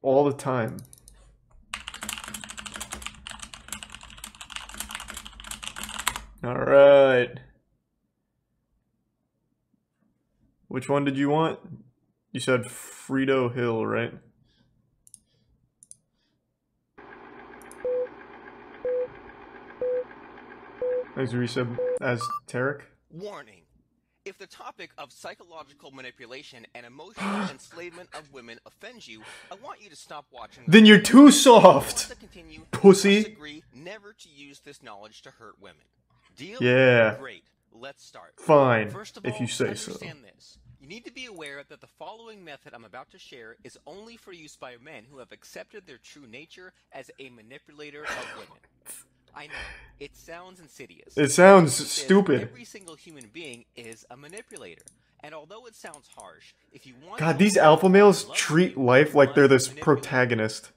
all the time. Alright. Which one did you want? You said Frito Hill, right? Thanks, resub as Tarek. Warning. If the topic of psychological manipulation and emotional enslavement of women offends you, I want you to stop watching. Then you're too soft, pussy. Agree never to use this knowledge to hurt women. Deal? Yeah. Great. Let's start. Fine, First of all, if you say understand so. this. You need to be aware that the following method I'm about to share is only for use by men who have accepted their true nature as a manipulator of women. I know, it sounds insidious. It sounds stupid. Every single human being is a manipulator. And although it sounds harsh, if you want God, these alpha males treat life like they're this protagonist.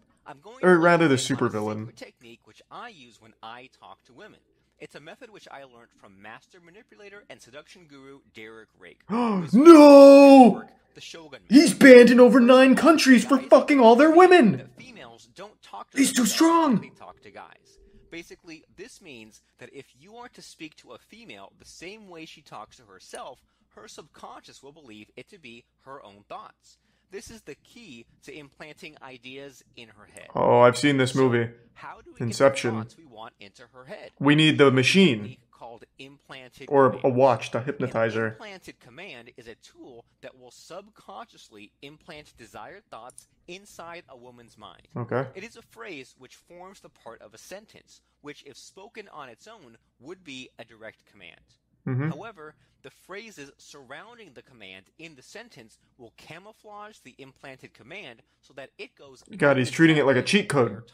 Or rather, the supervillain. Technique which I use when I talk to women. It's a method which I learned from master manipulator and seduction guru Derek Rake. No! The Shogun. He's banned in over 9 countries for fucking all their women! Females don't talk to He's too strong! They talk to guys. Basically, this means that if you are to speak to a female the same way she talks to herself, her subconscious will believe it to be her own thoughts. This is the key to implanting ideas in her head. Oh, I've seen this movie. How do we Inception. get the thoughts we want into her head? We need the machine. Called implanted or command. A watch to hypnotize her. An implanted command is a tool that will subconsciously implant desired thoughts inside a woman's mind. Okay. It is a phrase which forms the part of a sentence, which if spoken on its own would be a direct command. However, the phrases surrounding the command in the sentence will camouflage the implanted command so that it goes... God, he's treating it like a cheat code.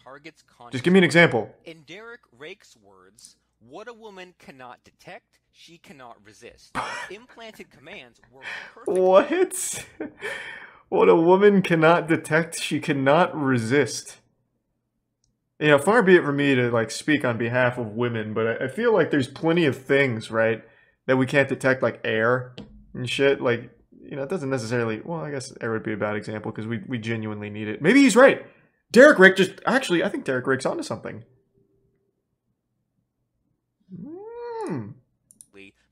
Just give me an example. In Derek Rake's words, what a woman cannot detect, she cannot resist. Implanted commands work perfectly. What? What a woman cannot detect, she cannot resist. You know, far be it from me to, like, speak on behalf of women, but I feel like there's plenty of things, right, that we can't detect, like air and shit. Like, you know, it doesn't necessarily... Well, I guess air would be a bad example because we genuinely need it. Maybe he's right. Derek Rake just... Actually, I think Derek Rake's onto something.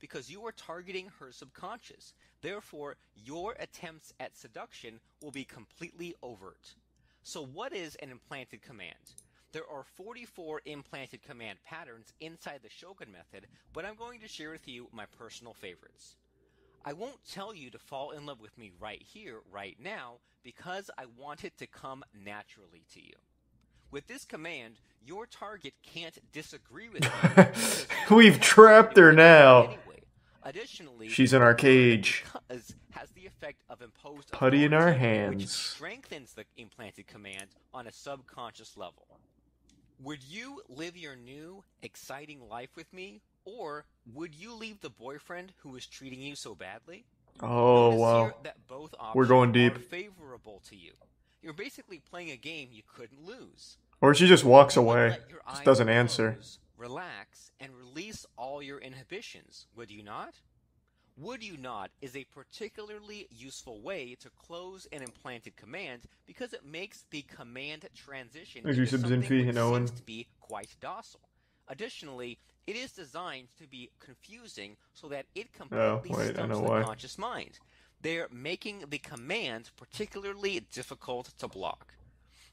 Because you are targeting her subconscious. Therefore, your attempts at seduction will be completely overt. So what is an implanted command? There are 44 implanted command patterns inside the Shogun method, but I'm going to share with you my personal favorites. I won't tell you to fall in love with me right here, right now, because I want it to come naturally to you. With this command, your target can't disagree with you. We've trapped her now. Anyway. Additionally, she's in our cage. Has the effect of imposed putty in our which hands. Strengthens the implanted command on a subconscious level. Would you live your new, exciting life with me, or would you leave the boyfriend who is treating you so badly? Oh, Notice wow. here that both options we're going deep. Are favorable to you. You're basically playing a game you couldn't lose. Or she just walks away, just doesn't answer. Relax, and release all your inhibitions, would you not? Would you not is a particularly useful way to close an implanted command because it makes the command transition into something which seems to be quite docile. Additionally, it is designed to be confusing so that it completely stumps the conscious mind. They're making the command particularly difficult to block.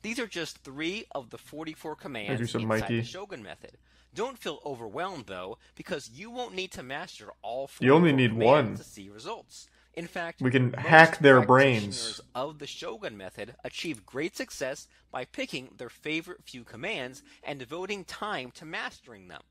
These are just 3 of the 44 commands inside the Shogun method. Don't feel overwhelmed, though, because you won't need to master all 44 You only need one to see results. In fact, we can hack their brains. Of the Shogun method achieve great success by picking their favorite few commands and devoting time to mastering them.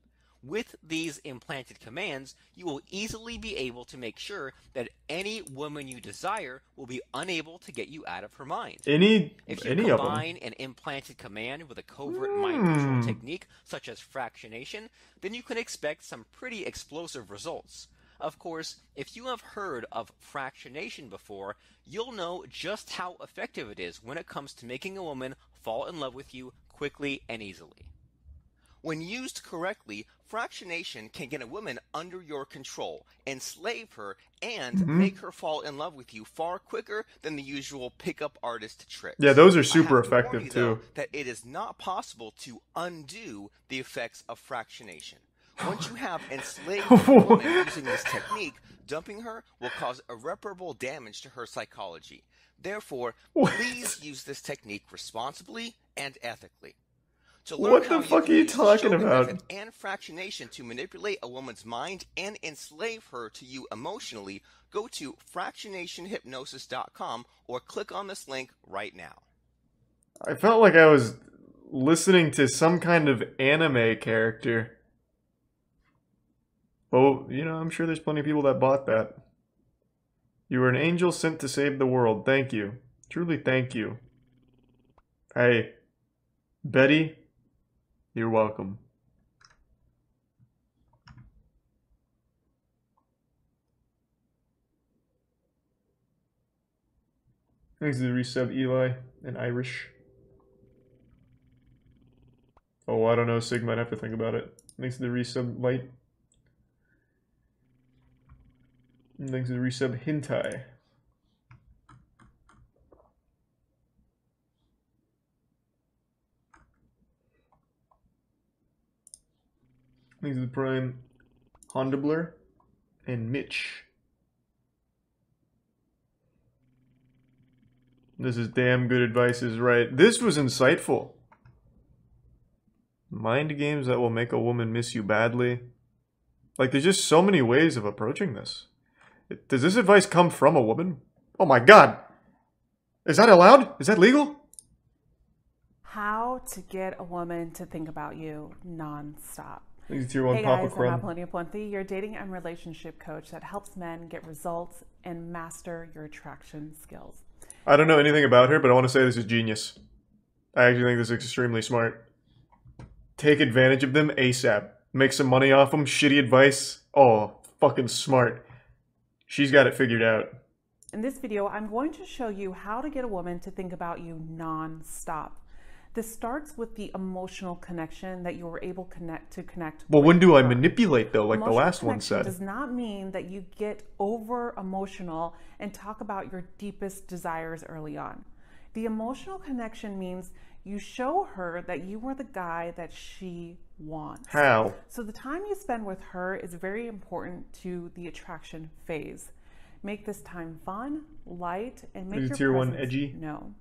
With these implanted commands, you will easily be able to make sure that any woman you desire will be unable to get you out of her mind. If you combine an implanted command with a covert mind control technique, such as fractionation, then you can expect some pretty explosive results. Of course, if you have heard of fractionation before, you'll know just how effective it is when it comes to making a woman fall in love with you quickly and easily. When used correctly, Fractionation can get a woman under your control, enslave her, and make her fall in love with you far quicker than the usual pickup artist tricks. Yeah, those are super I have to warn effective you, too. though, that it is not possible to undo the effects of fractionation. Once you have enslaved a woman using this technique, dumping her will cause irreparable damage to her psychology. Therefore, please use this technique responsibly and ethically. To learn What how the fuck can are you use the talking Shogun about? method and fractionation to manipulate a woman's mind and enslave her to you emotionally, go to fractionationhypnosis.com or click on this link right now. I felt like I was listening to some kind of anime character. Oh, you know, I'm sure there's plenty of people that bought that. You were an angel sent to save the world. Thank you. Truly thank you. Hey, Betty, you're welcome. Thanks to the resub, Eli and Irish. Oh, I don't know, Sig might have to think about it. Thanks to the resub, Light. And thanks to the resub, Hentai. Thanks to the Prime, Hondabler, and Mitch. This is damn good advice, is right. This was insightful. Mind games that will make a woman miss you badly. Like, there's just so many ways of approaching this. Does this advice come from a woman? Oh my god! Is that allowed? Is that legal? How to get a woman to think about you non-stop. Thanks to Tier 1 Hey Papa guys, Crumb. I'm Apollonia Puente, your dating and relationship coach that helps men get results and master your attraction skills. I don't know anything about her, but I want to say this is genius. I actually think this is extremely smart. Take advantage of them ASAP. Make some money off them. Shitty advice. Oh, fucking smart. She's got it figured out. In this video, I'm going to show you how to get a woman to think about you non-stop. This starts with the emotional connection that you were able to connect. Well, when do I her. manipulate though, like the Emotional last one connection said? does not mean that you get over emotional and talk about your deepest desires early on. The emotional connection means you show her that you are the guy that she wants. How? So the time you spend with her is very important to the attraction phase. Make this time fun, light, and make your Tier 1 presence edgy? known.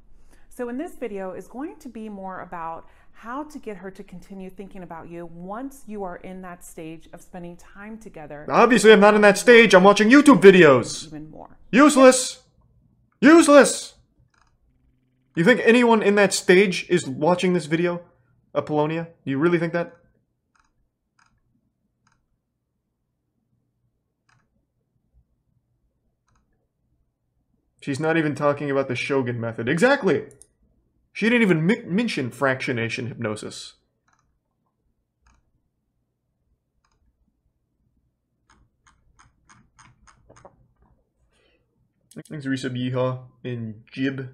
So in this video is going to be more about how to get her to continue thinking about you once you are in that stage of spending time together. Obviously, I'm not in that stage. I'm watching YouTube videos. Even more. Useless! Useless! You think anyone in that stage is watching this video? Apollonia? You really think that? She's not even talking about the Shogun method. Exactly! She didn't even mention fractionation hypnosis. Thanks, Resub Yeehaw and Jib.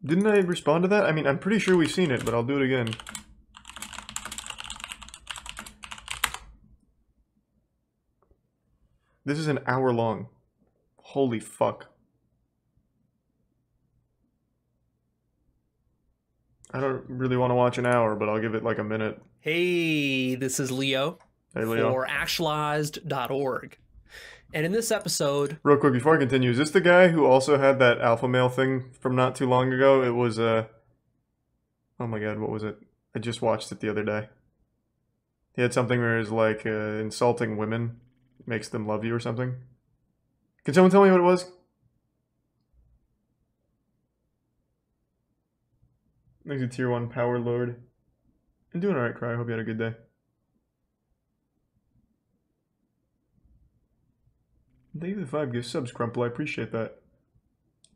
Didn't I respond to that? I mean, I'm pretty sure we've seen it, but I'll do it again. This is an hour long. Holy fuck. I don't really want to watch an hour, but I'll give it like a minute. Hey, this is Leo, Hey, Leo. for actualized.org. And in this episode... Real quick, before I continue, is this the guy who also had that alpha male thing from not too long ago? It was, oh my god, what was it? I just watched it the other day. He had something where it was like, insulting women makes them love you or something. Can someone tell me what it was? Thanks to Tier 1 Power Lord. I'm doing alright, Cry. I hope you had a good day. Thank you for the 5 gift subs, Crumple. I appreciate that.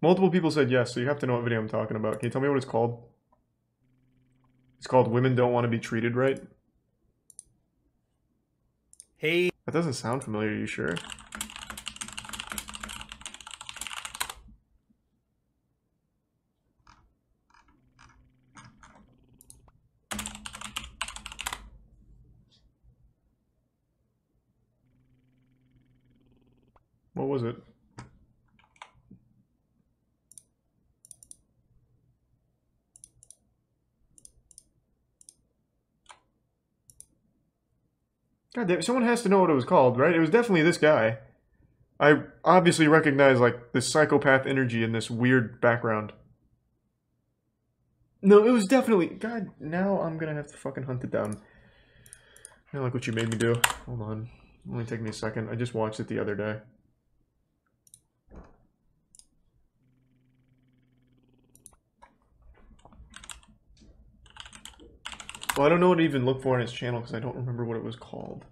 Multiple people said yes, so you have to know what video I'm talking about. Can you tell me what it's called? It's called Women Don't Want to Be Treated Right. Hey, That doesn't sound familiar, are you sure? What was it? God damn, someone has to know what it was called, right? It was definitely this guy. I obviously recognize, like, this psychopath energy in this weird background. No, it was definitely... God, now I'm gonna have to fucking hunt it down. I like what you made me do. Hold on. Only take me a second. I just watched it the other day. Well, I don't know what to even look for on his channel because I don't remember what it was called.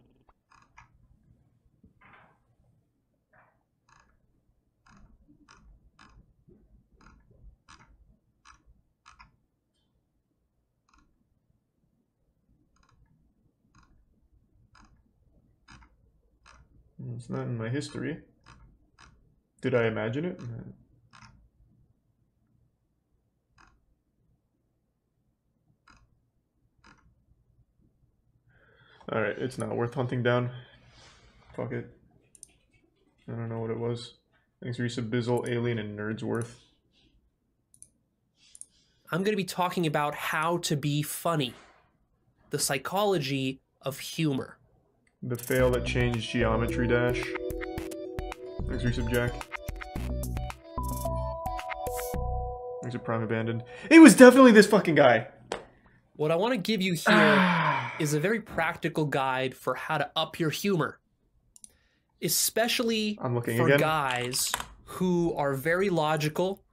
It's not in my history. Did I imagine it? Alright, it's not worth hunting down. Fuck it. I don't know what it was. Thanks, Risa Bizzle, Alien, and Nerdsworth. I'm going to be talking about how to be funny. The psychology of humor. The fail that changed Geometry Dash. Thanks, Risa Jack. Thanks, Prime Abandoned. It was definitely this fucking guy! What I want to give you here is a very practical guide for how to up your humor. Especially for guys who are very logical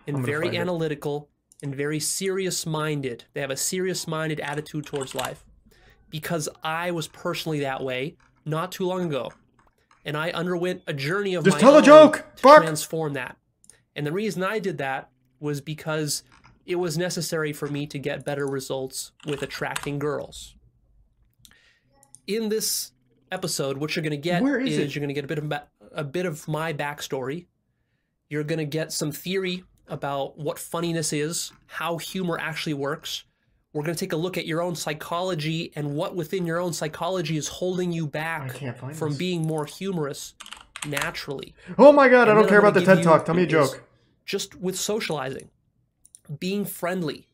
and very analytical and very serious-minded. They have a serious-minded attitude towards life. Because I was personally that way not too long ago. And I underwent a journey of my own to transform that. And the reason I did that was because it was necessary for me to get better results with attracting girls. In this episode, what you're going to get is you're going to get a bit of my backstory. You're going to get some theory about what funniness is, how humor actually works. We're going to take a look at your own psychology and what within your own psychology is holding you back from being more humorous naturally. Oh my god, I don't care about the TED Talk. Tell me a joke. Just with socializing. Being friendly.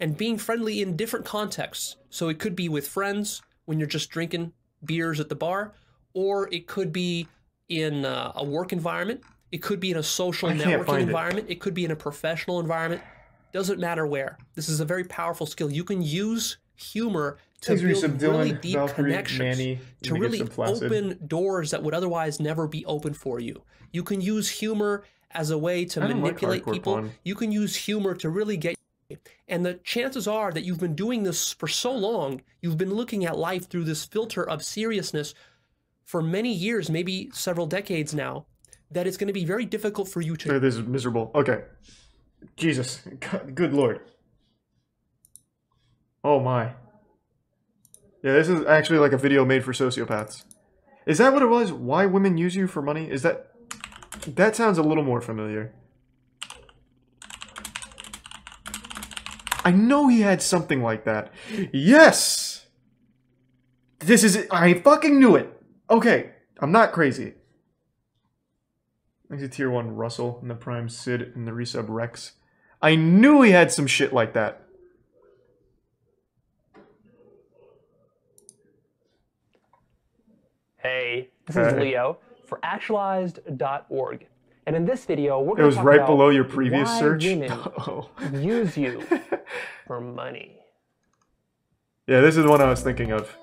And being friendly in different contexts. So it could be with friends when you're just drinking beers at the bar, or it could be in a work environment. It could be in a social networking environment. It could be in a professional environment. Doesn't matter where. This is a very powerful skill. You can use humor to build really deep connections, to really open doors that would otherwise never be open for you. You can use humor as a way to manipulate people. You can use humor to really get... And the chances are that you've been doing this for so long, you've been looking at life through this filter of seriousness for many years, maybe several decades now, that it's going to be very difficult for you to... This is miserable. Okay. Jesus. God, good lord. Oh my. Yeah, this is actually like a video made for sociopaths. Is that what it was? Why women use you for money? Is that... That sounds a little more familiar. I know he had something like that. Yes! This is... I fucking knew it! Okay, I'm not crazy. Thanks to Tier 1 Russell and the Prime Sid and the resub Rex. I knew he had some shit like that. Hey, this is Leo for Actualized.org. And in this video, we're going to talk about... It was right below your previous why search? women use you for money. Yeah, this is the one I was thinking of.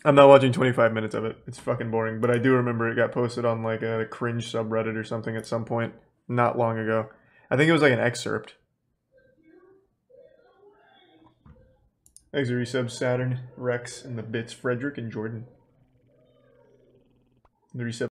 I'm not watching 25 minutes of it. It's fucking boring. But I do remember it got posted on like a cringe subreddit or something at some point not long ago. I think it was like an excerpt. Thanks, resub Saturn, Rex, and the bits Frederick and Jordan. The resub